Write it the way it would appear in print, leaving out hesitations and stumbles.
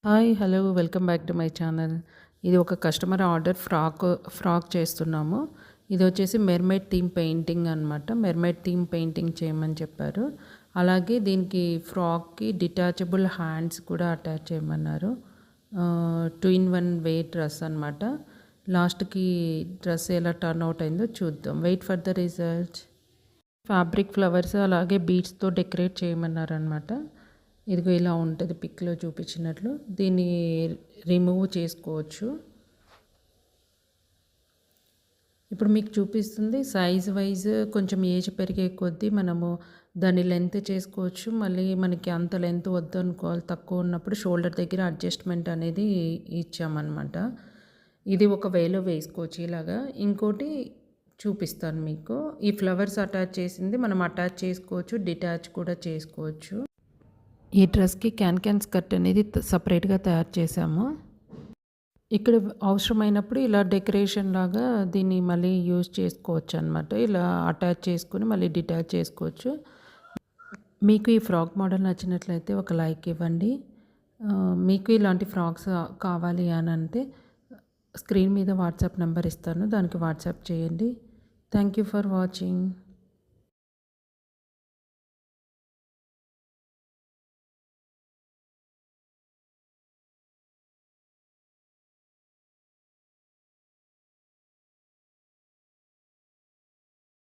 Hi! Hello! Welcome back to my channel. ఇది ఒక customer order frock చేస్తున్నాము. ఇదొచ్చేసి mermaid theme painting అనమాట. Mermaid theme painting చేయమని చెప్పారు. అలాగే దీనికి ఫ్రాక్‌కి డిటాచబుల్ హ్యాండ్స్ కూడా అటాచ్ చేయమన్నారు. 2 ఇన్ 1 వే డ్రెస్ అనమాట. లాస్ట్‌కి డ్రెస్ ఎలా టర్న్ అవుట్ అయిందో చూద్దాం. Wait for the result. Fabric flowers అలాగే బీడ్స్‌తో డెకరేట్ చేయమన్నారనమాట. ఇదిగో ఇలా ఉంటుంది పిక్‌లో చూపించినట్లు. దీన్ని రిమూవ్ చేసుకోవచ్చు. ఇప్పుడు మీకు చూపిస్తుంది సైజ్ వైజ్ కొంచెం ఏజ్ పెరిగే కొద్దీ మనము దాన్ని లెంత్ చేసుకోవచ్చు. మళ్ళీ మనకి అంత లెంత్ వద్దనుకోవాలి తక్కువ ఉన్నప్పుడు షోల్డర్ దగ్గర అడ్జస్ట్‌మెంట్ అనేది ఇచ్చామనమాట. ఇది ఒక వేలో వేసుకోవచ్చు ఇలాగా. ఇంకోటి చూపిస్తాను మీకు. ఈ ఫ్లవర్స్ అటాచ్ చేసింది మనం అటాచ్ చేసుకోవచ్చు. డిటాచ్ కూడా చేసుకోవచ్చు. ఈ డ్రెస్‌కి క్యాన్ స్కర్ట్ అనేది సపరేట్‌గా తయారు చేశాము. ఇక్కడ అవసరమైనప్పుడు ఇలా డెకరేషన్ లాగా దీన్ని మళ్ళీ యూజ్ చేసుకోవచ్చనమాట. ఇలా అటాచ్ చేసుకొని మళ్ళీ డిటాచ్ చేసుకోవచ్చు. మీకు ఈ ఫ్రాక్ మోడల్ నచ్చినట్లయితే ఒక లైక్ ఇవ్వండి. మీకు ఇలాంటి ఫ్రాక్స్ కావాలి అని అంటే స్క్రీన్ మీద వాట్సాప్ నెంబర్ ఇస్తాను. దానికి వాట్సాప్ చేయండి. Thank you for watching.